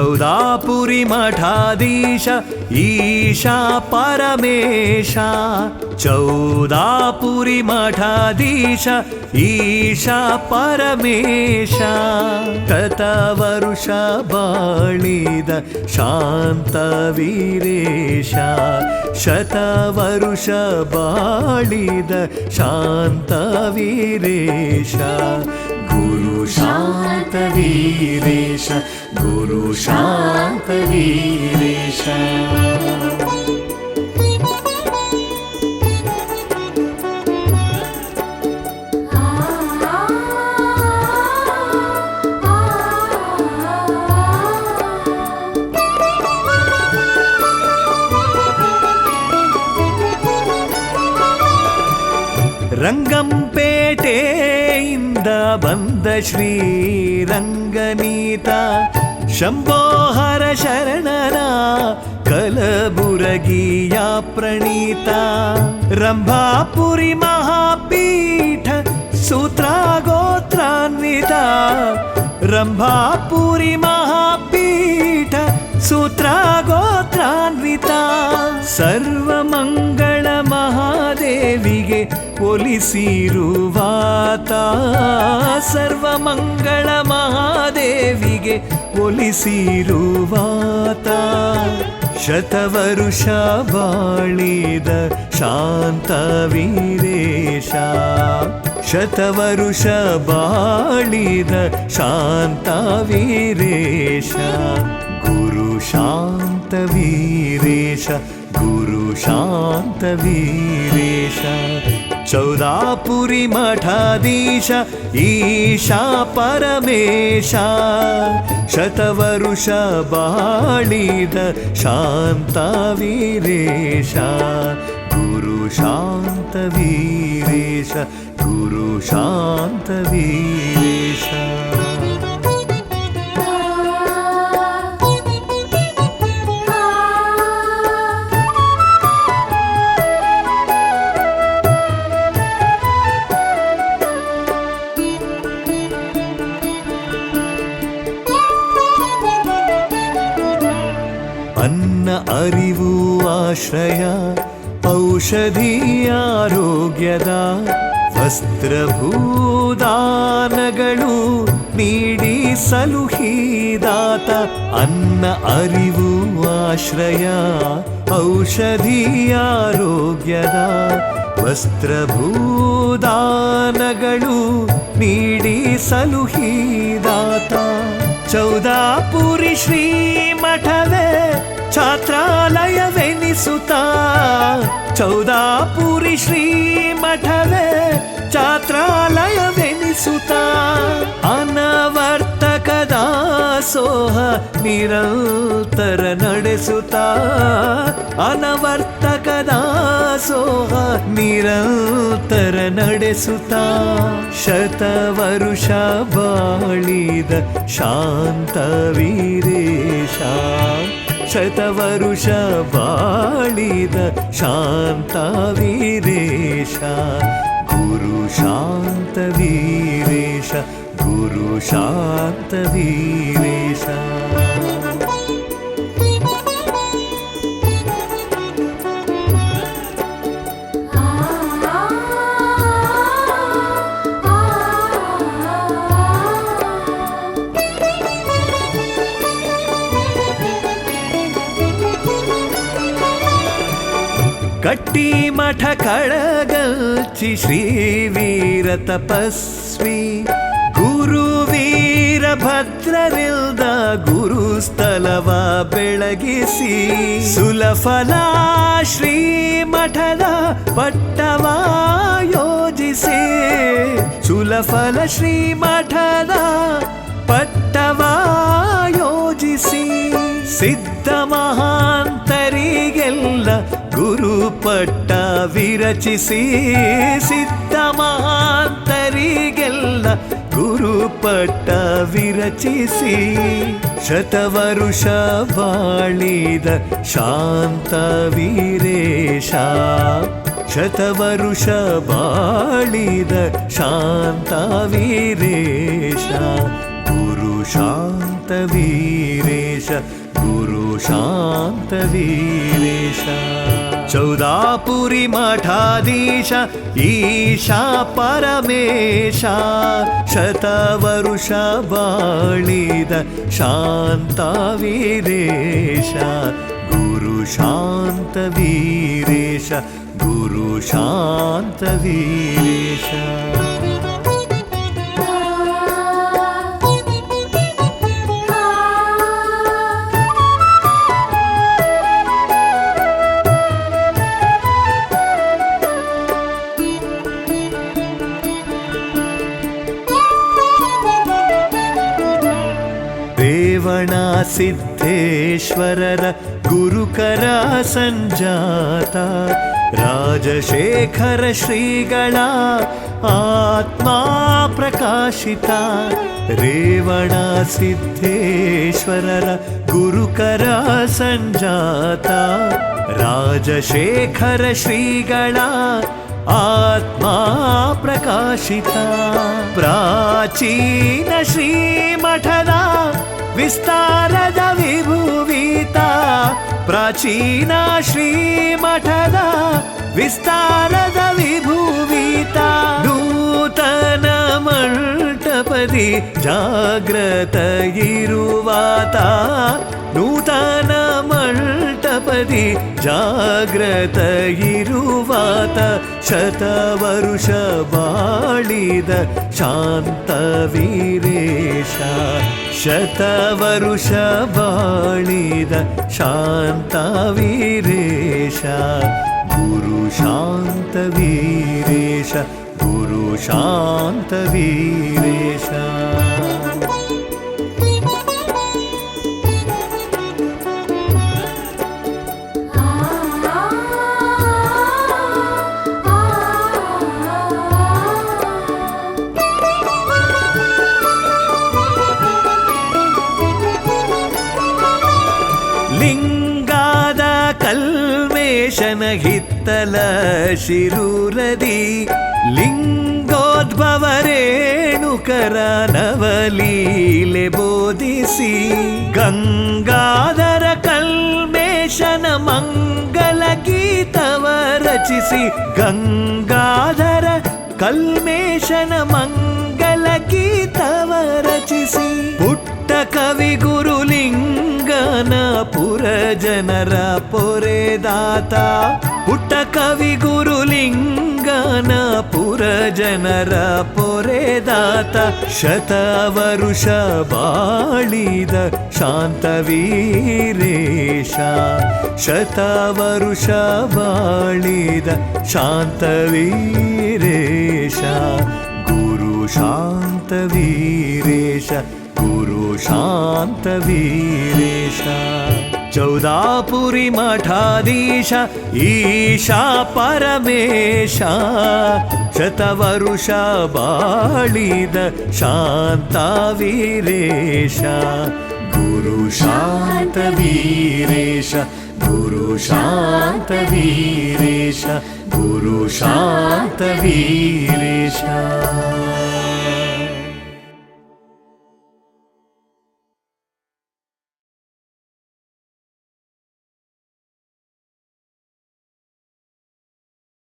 चौदापुरी मठाधीश ईशा परमेश चौदापुरी मठाधीश ईशा परमेश शतवरुष बाळिद शान्तवीरेश शतवरुष बाळिद शान्तवीरेश गुरु शान्तवीरेश गुरु शान्तवीरेश ರಂಗಂಪೇಟೆಯಿಂದ ಬಂದ ಶ್ರೀರಂಗನೀತ ಶಂಭೋಹರ ಶರಣನ ಕಲಬುರಗಿಯ ಪ್ರಣೀತ ರಂಭಾಪುರಿ ಮಹಾಪೀಠ ಸೂತ್ರಗೋತ್ರಾನ್ವಿತ ರಂಭಾಪುರಿ ಮಹಾಪೀಠ ಸೂತ್ರಗೋತ್ರಾನ್ವಿತ ಸರ್ವಮಂಗಳ ಮಹಾದೇವಿಗೆ ಒಲಿಸಿರುವಾತ ಸರ್ವಮಂಗಳ ಮಹಾದೇವಿಗೆ ಒಲಿಸಿರುವಾತ ಶತವರುಷ ಬಾಳಿದ ಶಾಂತವೀರೇಶ ಶತವರುಷ ಬಾಳಿದ ಶಾಂತವೀರೇಶ ಗುರು ಶಾಂತವೀರೇಶ ಗುರು ಶಾಂತವೀರೇಶ चौदापुरी मठाधीश ईशा परमेश शतवरुष बाळिद शान्तवीरेश गुरु शान्तवीरेश गुरु शान्तवीरेश ಅನ್ನ ಅರಿವು ಆಶ್ರಯ ಔಷಧಿ ಆರೋಗ್ಯದ ವಸ್ತ್ರಭೂದಾನಗಳು ನೀಡಿ ಸಲುಹಿದಾತ ಅನ್ನ ಅರಿವು ಆಶ್ರಯ ಔಷಧಿ ಆರೋಗ್ಯದ ವಸ್ತ್ರಭೂದಾನಗಳು ನೀಡಿ ಸಲುಹಿದಾತ ಚೌದಾಪುರಿ ಶ್ರೀ ಮಠವೇ ಛಾತ್ರಾಲಯವೆನಿಸುತ್ತ ಚೌದಾಪುರಿ ಶ್ರೀ ಮಠವೇ ಛಾತ್ರಾಲಯವೆನಿಸುತ್ತ ಅನವರ್ತಕ ದಾಸೋಹ ನಿರಂತರ ನಡೆಸುತ್ತ ಅನವರ್ತಕ ದಾಸೋಹ ನಿರಂತರ ನಡೆಸುತ್ತ ಶತವರುಷ ಬಾಳಿದ ಶಾಂತವೀರೇಶ ಶತವರುಷ ಬಾಳಿದ ಶಾಂತವೀರೇಶ ಗುರು ಶಾಂತವೀರೇಶ ಗುರು ಶಾಂತವೀರೇಶ ಕಟ್ಟಿ ಮಠ ಕಳಗಲ್ಚಿ ಶ್ರೀ ವೀರ ತಪಸ್ವಿ ಗುರು ವೀರಭದ್ರರಿಲ್ದ ಗುರುಸ್ಥಳವ ಬೆಳಗಿಸಿ ಸುಲಫಲ ಶ್ರೀ ಮಠದ ಪಟ್ಟವ ಯೋಜಿಸಿ ಸುಲಫಲ ಶ್ರೀ ಮಠದ ಪಟ್ಟವ ಯೋಜಿಸಿ ಸಿದ್ಧ ಮಹಾಂತರಿಗೆಲ್ಲ ಗುರು ಪಟ್ಟ ವಿರಚಿಸಿ ಸಿದ್ಧ ಮಹಾಂತರಿಗೆಲ್ಲ ಗುರು ಪಟ್ಟ ವಿರಚಿಸಿ ಶತವರುಷ ಬಾಳಿದ ಶಾಂತವೀರೇಶ ಶತವರುಷ ಬಾಳಿದ ಶಾಂತವೀರೇಶ ಗುರು शान्तवीरेश गुरु शान्तवीरेश चौदापुरी मठाधीश ईशा परमेश शतवरुष बाळिद शान्तवीरेश गुरु शान्तवीरेश गुरु शान्तवीरेश सिद्धेश्वरर गुरुकर संजाता राजशेखर श्रीಗಳ आत्मा प्रकाशिता रेवण सिद्धेश्वरर गुरुकर संजाता राजशेखर श्रीಗಳ आत्मा प्रकाशिता प्राचीन श्रीमठದ ವಿಸ್ತಾರದ ವಿಭುವೀತ ಪ್ರಾಚೀನ ಶ್ರೀಮಠದ ವಿಸ್ತಾರದ ವಿಭುವೀತ ನೂತನ ಮಂಟಪದಿ ಜಾಗೃತ ಇರುವಾತ ನೂತನ ಮಂಟಪದಿ ಜಾಗೃತ ಇರುವಾತ ಶತವರುಷ ಬಾಳಿದ ಶಾಂತವೀರೇಶ ಶತವರುಷ ಬಾಳಿದ ಶಾಂತವೀರೇಶ ಗುರು ಶಾಂತವೀರೇಶ ಗುರು ಶಾಂತವೀರೇಶ ಲಿಂಗಾದ ಕಲ್ಮೇಶನ ಹಿತ್ತಲ ಶಿರೂರದಿ ಲಿಂಗೋದ್ಭವ ರೇಣುಕರ ನವಲೀಲೆ ಬೋಧಿಸಿ ಗಂಗಾಧರ ಕಲ್ಮೇಶನ ಮಂಗಲ ಗೀತವ ರಚಿಸಿ ಗಂಗಾಧರ ಕಲ್ಮೇಶನ ಮಂಗಲ ಗೀತವ ರಚಿಸಿ ಪುಟ್ಟ ಕವಿ ಗುರುಲಿಂಗನ ಪುರ ಜನರ ಪೊರೆದಾತ ಪುಟ್ಟ ಕವಿ ಗುರುಲಿಂಗನ ಪುರ ಜನರ ಪೊರೆದಾತ ಶತವರುಷ ಬಾಳಿದ ಶಾಂತವೀರೇಶ ಶತವರುಷ ಬಾಳಿದ ಶಾಂತವೀರೇಶ ಗುರು ಶಾಂತವೀರೇಶ गुरु शांतवीरेश चौदापुरी मठाधीश ईशा परमेश शतवरुष बाळिद शांतवीरेश गुरु शांतवीरेश गुरु शांतवीरेश गुरु शांतवीरेश